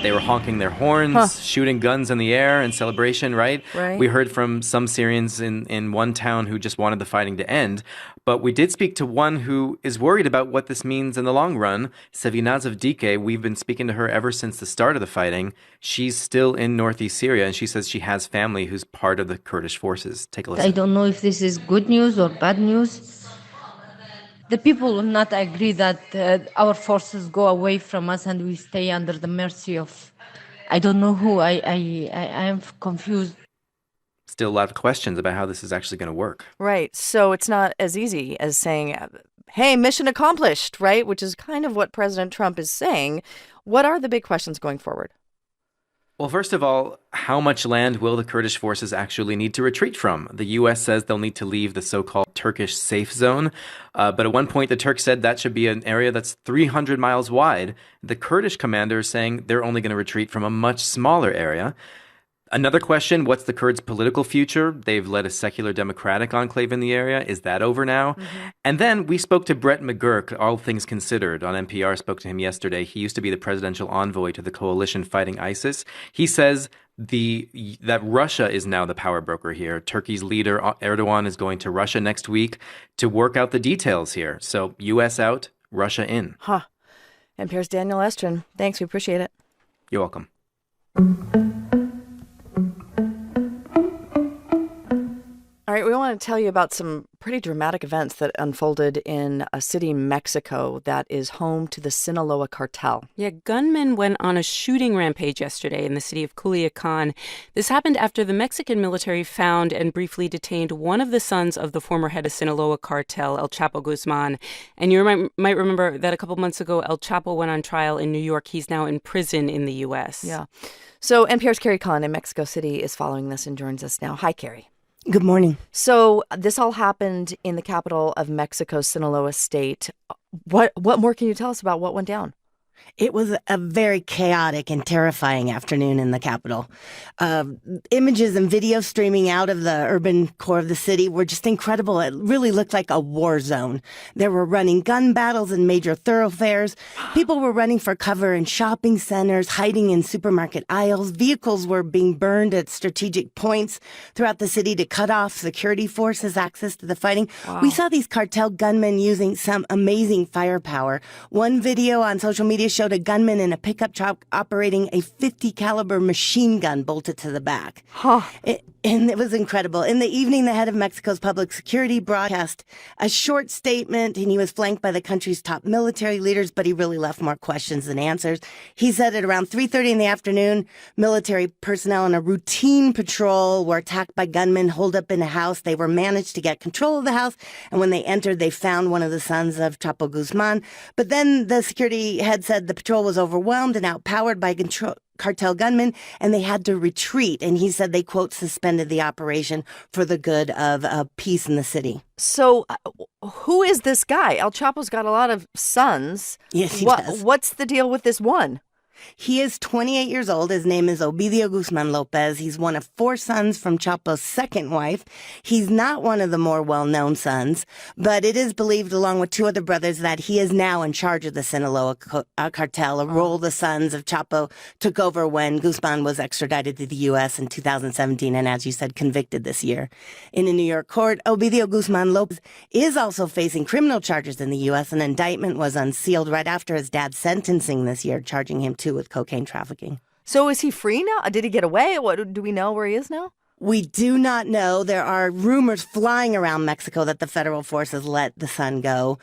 They were honking their horns, shooting guns in the air in celebration, right? We heard from some Syrians in one town who just wanted the fighting to end. But we did speak to one who is worried about what this means in the long run. Sevinaz of Dike, we've been speaking to her ever since the start of the fighting. She's still in northeast Syria, and she says she has family who's part of the Kurdish forces. Take a listen. I don't know if this is good news or bad news. The people will not agree that our forces go away from us and we stay under the mercy of, I don't know who. I am confused. Still a lot of questions about how this is actually going to work. Right. So it's not as easy as saying, hey, mission accomplished, right? Which is kind of what President Trump is saying. What are the big questions going forward? Well, first of all, how much land will the Kurdish forces actually need to retreat from? The U.S. says they'll need to leave the so-called Turkish safe zone. But at one point, the Turks said that should be an area that's 300 miles wide. The Kurdish commander is saying they're only going to retreat from a much smaller area. Another question, what's the Kurds' political future? They've led a secular democratic enclave in the area. Is that over now? Mm-hmm. And then we spoke to Brett McGurk, All Things Considered, on NPR, spoke to him yesterday. He used to be the presidential envoy to the coalition fighting ISIS. He says that Russia is now the power broker here. Turkey's leader, Erdogan, is going to Russia next week to work out the details here. So U.S. out, Russia in. NPR's Daniel Estrin. Thanks, we appreciate it. You're welcome. All right, we want to tell you about some pretty dramatic events that unfolded in a city in Mexico that is home to the Sinaloa cartel. Yeah, gunmen went on a shooting rampage yesterday in the city of Culiacan. This happened after the Mexican military found and briefly detained one of the sons of the former head of Sinaloa cartel, El Chapo Guzman. And you might remember that a couple months ago, El Chapo went on trial in New York. He's now in prison in the U.S. Yeah. So NPR's Carrie Kahn in Mexico City is following this and joins us now. Hi, Carrie. Good morning. So this all happened in the capital of Mexico, Sinaloa State. What more can you tell us about what went down? It was a very chaotic and terrifying afternoon in the capital. Images and video streaming out of the urban core of the city were just incredible. It really looked like a war zone. There were running gun battles in major thoroughfares. People were running for cover in shopping centers, hiding in supermarket aisles. Vehicles were being burned at strategic points throughout the city to cut off security forces' access to the fighting. Wow. We saw these cartel gunmen using some amazing firepower. One video on social media showed a gunman in a pickup truck operating a .50 caliber machine gun bolted to the back. And it was incredible. In the evening, the head of Mexico's public security broadcast a short statement, and he was flanked by the country's top military leaders, but he really left more questions than answers. He said at around 3:30 in the afternoon, military personnel on a routine patrol were attacked by gunmen holed up in a house. They were managed to get control of the house, and when they entered, they found one of the sons of Chapo Guzman. But then the security head said the patrol was overwhelmed and outpowered by cartel gunmen, and they had to retreat. And he said they, quote, suspended the operation for the good of peace in the city. So who is this guy? El Chapo's got a lot of sons. Yes, he does. What's the deal with this one? He is 28 years old. His name is Ovidio Guzman Lopez. He's one of 4 sons from Chapo's second wife. He's not one of the more well-known sons, but it is believed, along with 2 other brothers, that he is now in charge of the Sinaloa cartel, a role the sons of Chapo took over when Guzman was extradited to the U.S. in 2017 and, as you said, convicted this year. In a New York court, Ovidio Guzman Lopez is also facing criminal charges in the U.S. An indictment was unsealed right after his dad's sentencing this year, charging him with cocaine trafficking. So is he free now? Did he get away? What do we know where he is now? We do not know. There are rumors flying around Mexico that the federal forces let the son go.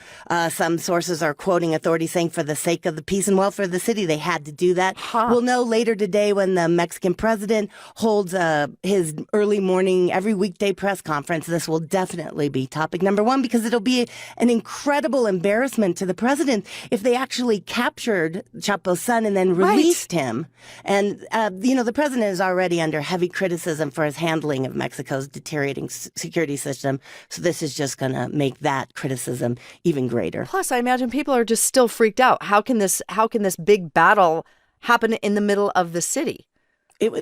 Some sources are quoting authorities saying for the sake of the peace and welfare of the city, they had to do that. We'll know later today when the Mexican president holds his early morning, every weekday press conference. This will definitely be topic number 1 because it'll be an incredible embarrassment to the president if they actually captured Chapo's son and then released him. And, the president is already under heavy criticism for his handling of Mexico's deteriorating security system. So this is just going to make that criticism even greater. Plus, I imagine people are just still freaked out. How can this big battle happen in the middle of the city?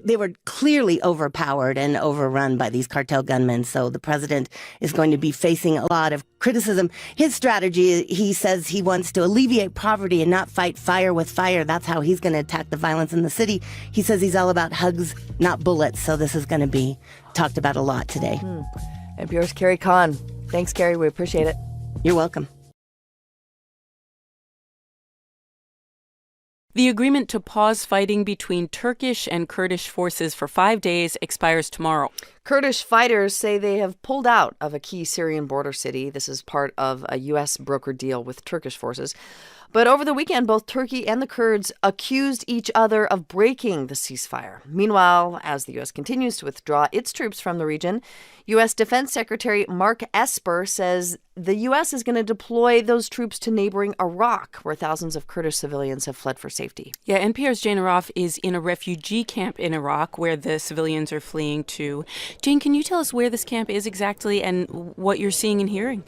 They were clearly overpowered and overrun by these cartel gunmen. So the president is going to be facing a lot of criticism. His strategy, he says he wants to alleviate poverty and not fight fire with fire. That's how he's going to attack the violence in the city. He says he's all about hugs, not bullets. So this is going to be talked about a lot today. NPR's Carrie Kahn. Thanks, Carrie. We appreciate it. You're welcome. The agreement to pause fighting between Turkish and Kurdish forces for 5 days expires tomorrow. Kurdish fighters say they have pulled out of a key Syrian border city. This is part of a U.S. brokered deal with Turkish forces. But over the weekend, both Turkey and the Kurds accused each other of breaking the ceasefire. Meanwhile, as the U.S. continues to withdraw its troops from the region, U.S. Defense Secretary Mark Esper says the U.S. is going to deploy those troops to neighboring Iraq, where thousands of Kurdish civilians have fled for safety. Yeah, NPR's Jane Aroff is in a refugee camp in Iraq where the civilians are fleeing to. Jane, can you tell us where this camp is exactly and what you're seeing and hearing?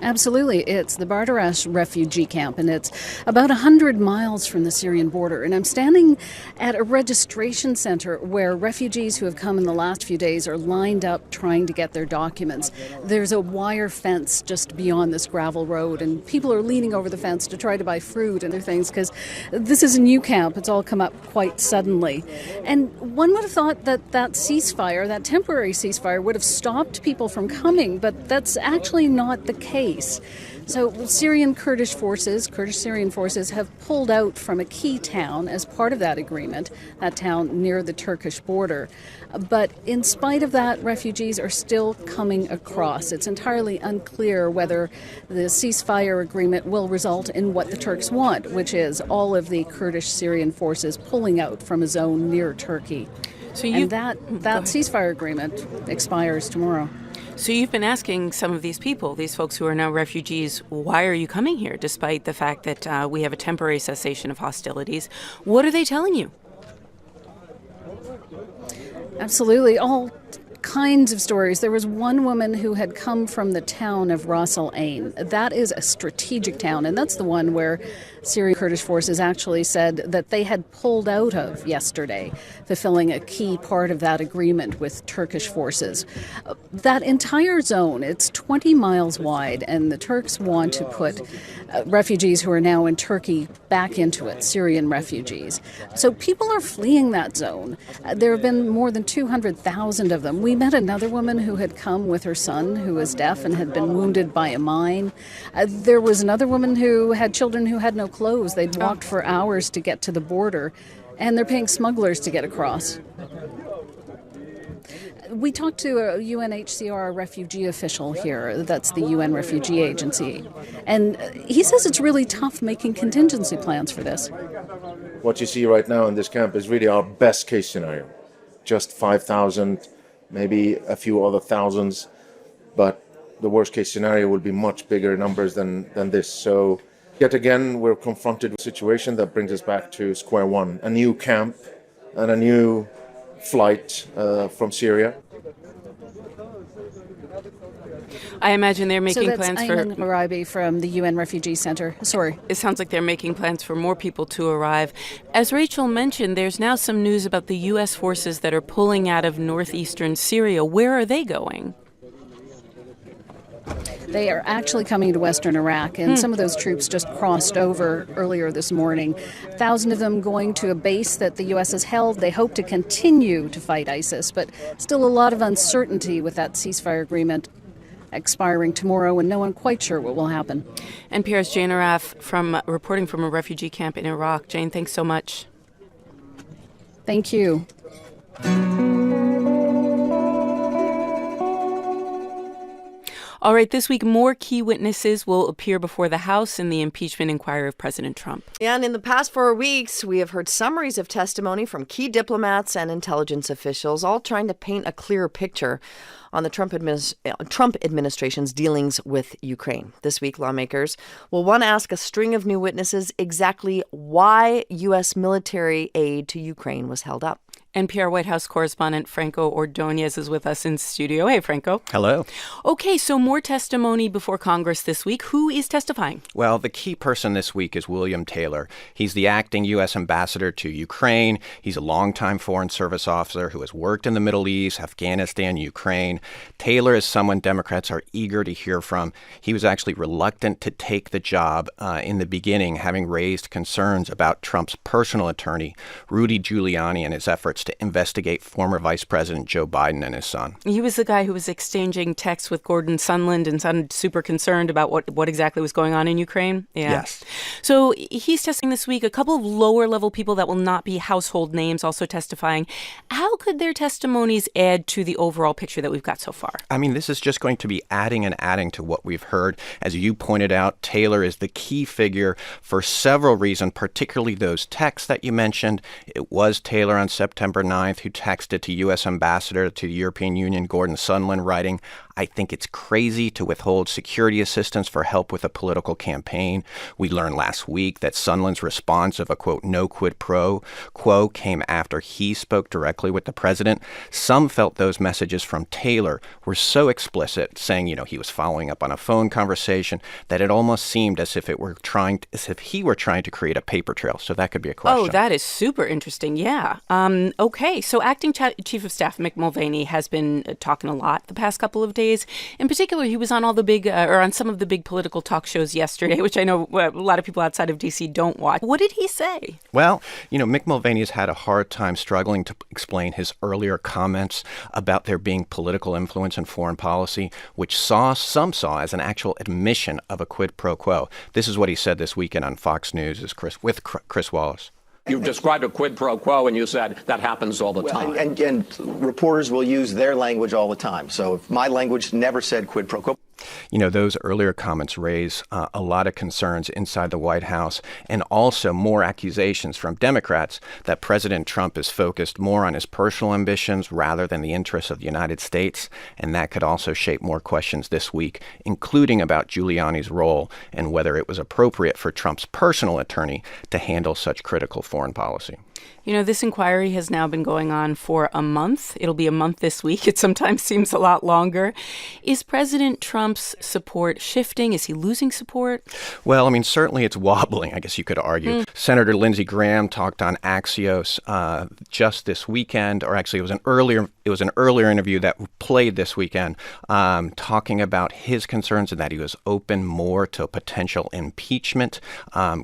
Absolutely. It's the Bardarash refugee camp, and it's about 100 miles from the Syrian border. And I'm standing at a registration center where refugees who have come in the last few days are lined up trying to get their documents. There's a wire fence just beyond this gravel road, and people are leaning over the fence to try to buy fruit and other things because this is a new camp. It's all come up quite suddenly. And one would have thought that ceasefire, that temporary ceasefire, would have stopped people from coming, but that's actually not the case. So Kurdish Syrian forces have pulled out from a key town as part of that agreement, that town near the Turkish border. But in spite of that, refugees are still coming across. It's entirely unclear whether the ceasefire agreement will result in what the Turks want, which is all of the Kurdish Syrian forces pulling out from a zone near Turkey. And that ceasefire agreement expires tomorrow. So you've been asking some of these people, these folks who are now refugees, why are you coming here, despite the fact that we have a temporary cessation of hostilities? What are they telling you? Absolutely. All kinds of stories. There was one woman who had come from the town of Ras Al Ain. That is a strategic town, and that's the one where Syrian Kurdish forces actually said that they had pulled out of yesterday, fulfilling a key part of that agreement with Turkish forces. That entire zone, it's 20 miles wide, and the Turks want to put refugees who are now in Turkey back into it, Syrian refugees. So people are fleeing that zone. There have been more than 200,000 of them. We met another woman who had come with her son, who was deaf and had been wounded by a mine. There was another woman who had children who had no clothes. They'd walked for hours to get to the border, and they're paying smugglers to get across. We talked to a UNHCR refugee official here, that's the UN Refugee Agency, and he says it's really tough making contingency plans for this. What you see right now in this camp is really our best case scenario. Just 5,000, maybe a few other thousands, but the worst case scenario will be much bigger numbers than this. So yet again, we're confronted with a situation that brings us back to square one, a new camp and a new flight from Syria. I imagine they're making so that's plans for... Ayman Arabi from the UN Refugee Center. Sorry. It sounds like they're making plans for more people to arrive. As Rachel mentioned, there's now some news about the U.S. forces that are pulling out of northeastern Syria. Where are they going? They are actually coming to western Iraq, and some of those troops just crossed over earlier this morning. 1,000 of them going to a base that the U.S. has held. They hope to continue to fight ISIS, but still a lot of uncertainty with that ceasefire agreement expiring tomorrow, and no one quite sure what will happen. NPR's Jane Araf reporting from a refugee camp in Iraq. Jane, thanks so much. Thank you. All right, this week, more key witnesses will appear before the House in the impeachment inquiry of President Trump. And in the past 4 weeks, we have heard summaries of testimony from key diplomats and intelligence officials, all trying to paint a clearer picture on the Trump administration's dealings with Ukraine. This week, lawmakers will want to ask a string of new witnesses exactly why U.S. military aid to Ukraine was held up. NPR White House correspondent Franco Ordonez is with us in studio. Hey, Franco. Hello. Okay, so more testimony before Congress this week. Who is testifying? Well, the key person this week is William Taylor. He's the acting U.S. ambassador to Ukraine. He's a longtime Foreign Service officer who has worked in the Middle East, Afghanistan, Ukraine. Taylor is someone Democrats are eager to hear from. He was actually reluctant to take the job in the beginning, having raised concerns about Trump's personal attorney, Rudy Giuliani, and his efforts to investigate former Vice President Joe Biden and his son. He was the guy who was exchanging texts with Gordon Sondland and sounded super concerned about what exactly was going on in Ukraine. Yeah. Yes. So he's testifying this week. A couple of lower-level people that will not be household names also testifying. How could their testimonies add to the overall picture that we've got so far? I mean, this is just going to be adding and adding to what we've heard. As you pointed out, Taylor is the key figure for several reasons, particularly those texts that you mentioned. It was Taylor on September 9th who texted to U.S. Ambassador to the European Union, Gordon Sondland, writing, "I think it's crazy to withhold security assistance for help with a political campaign." We learned last week that Sondland's response of a, quote, no quid pro quo came after he spoke directly with the president. Some felt those messages from Taylor were so explicit, saying, he was following up on a phone conversation, that it almost seemed as if he were trying to create a paper trail. So that could be a question. Oh, that is super interesting. Yeah. Okay. So Acting Chief of Staff Mick Mulvaney has been talking a lot the past couple of days. In particular, he was on all the big on some of the big political talk shows yesterday, which I know a lot of people outside of D.C. don't watch. What did he say? Well, Mick Mulvaney has had a hard time struggling to explain his earlier comments about there being political influence in foreign policy, which some saw as an actual admission of a quid pro quo. This is what he said this weekend on Fox News with Chris Wallace. You've described a quid pro quo, and you said that happens all the time. And reporters will use their language all the time. So my language never said quid pro quo. Those earlier comments raise a lot of concerns inside the White House, and also more accusations from Democrats that President Trump is focused more on his personal ambitions rather than the interests of the United States. And that could also shape more questions this week, including about Giuliani's role and whether it was appropriate for Trump's personal attorney to handle such critical foreign policy. This inquiry has now been going on for a month. It'll be a month this week. It sometimes seems a lot longer. Is President Trump's support shifting? Is he losing support? Well, certainly it's wobbling, I guess you could argue. Senator Lindsey Graham talked on Axios just this weekend, or actually it was an earlier interview that played this weekend, talking about his concerns and that he was open more to potential impeachment.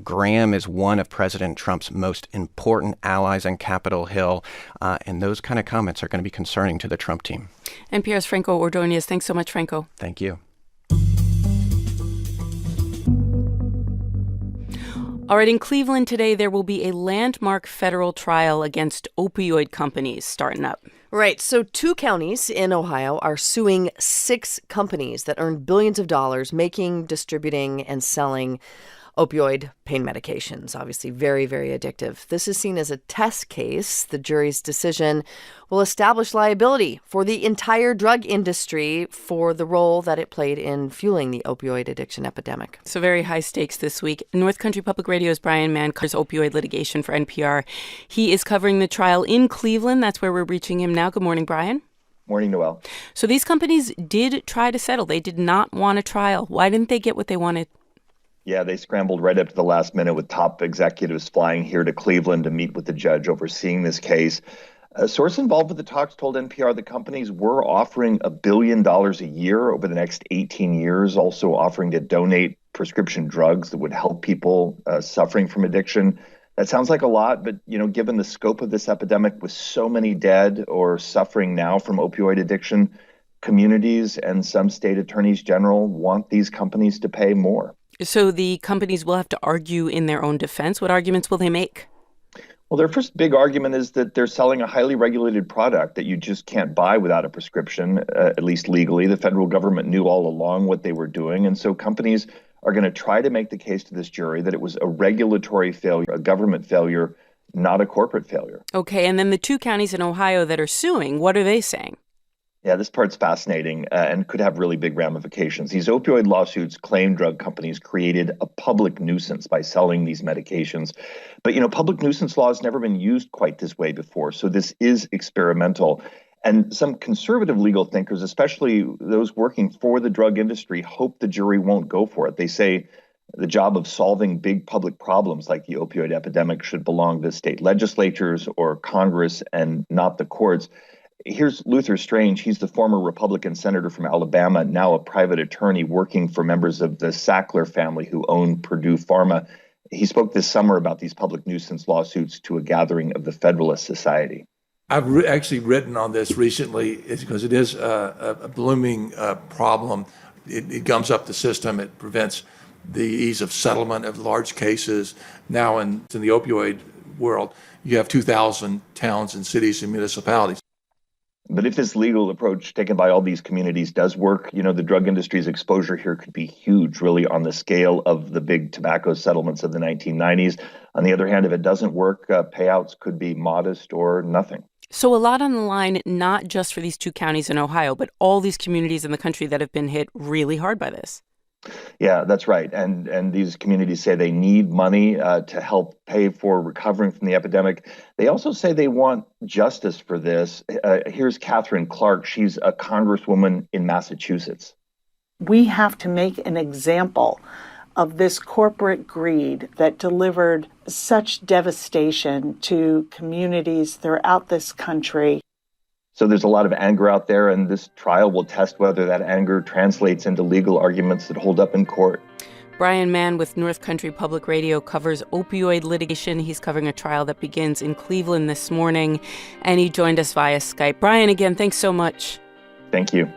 Graham is one of President Trump's most important allies on Capitol Hill, and those kind of comments are going to be concerning to the Trump team. NPR's Franco Ordonez. Thanks so much, Franco. Thank you. All right, in Cleveland today, there will be a landmark federal trial against opioid companies starting up. Right. So 2 counties in Ohio are suing 6 companies that earn billions of dollars making, distributing, and selling opioid pain medications. Obviously very, very addictive. This is seen as a test case. The jury's decision will establish liability for the entire drug industry for the role that it played in fueling the opioid addiction epidemic. So very high stakes this week. North Country Public Radio's Brian Mann covers opioid litigation for NPR. He is covering the trial in Cleveland. That's where we're reaching him now. Good morning, Brian. Morning, Noel. So these companies did try to settle. They did not want a trial. Why didn't they get what they wanted? Yeah, they scrambled right up to the last minute with top executives flying here to Cleveland to meet with the judge overseeing this case. A source involved with the talks told NPR the companies were offering $1 billion a year over the next 18 years, also offering to donate prescription drugs that would help people suffering from addiction. That sounds like a lot, but, given the scope of this epidemic with so many dead or suffering now from opioid addiction, communities and some state attorneys general want these companies to pay more. So the companies will have to argue in their own defense. What arguments will they make? Well, their first big argument is that they're selling a highly regulated product that you just can't buy without a prescription, at least legally. The federal government knew all along what they were doing. And so companies are going to try to make the case to this jury that it was a regulatory failure, a government failure, not a corporate failure. Okay, and then the 2 counties in Ohio that are suing, what are they saying? Yeah, this part's fascinating and could have really big ramifications. These opioid lawsuits claim drug companies created a public nuisance by selling these medications. But, public nuisance law has never been used quite this way before. So this is experimental. And some conservative legal thinkers, especially those working for the drug industry, hope the jury won't go for it. They say the job of solving big public problems like the opioid epidemic should belong to state legislatures or Congress and not the courts. Here's Luther Strange. He's the former Republican senator from Alabama, now a private attorney working for members of the Sackler family who own Purdue Pharma. He spoke this summer about these public nuisance lawsuits to a gathering of the Federalist Society. I've actually written on this recently because it is a blooming problem. It gums up the system. It prevents the ease of settlement of large cases. Now in the opioid world, you have 2,000 towns and cities and municipalities. But if this legal approach taken by all these communities does work, the drug industry's exposure here could be huge, really on the scale of the big tobacco settlements of the 1990s. On the other hand, if it doesn't work, payouts could be modest or nothing. So a lot on the line, not just for these 2 counties in Ohio, but all these communities in the country that have been hit really hard by this. Yeah, that's right. And these communities say they need money to help pay for recovering from the epidemic. They also say they want justice for this. Here's Catherine Clark. She's a congresswoman in Massachusetts. We have to make an example of this corporate greed that delivered such devastation to communities throughout this country. So there's a lot of anger out there, and this trial will test whether that anger translates into legal arguments that hold up in court. Brian Mann with North Country Public Radio covers opioid litigation. He's covering a trial that begins in Cleveland this morning, and he joined us via Skype. Brian, again, thanks so much. Thank you.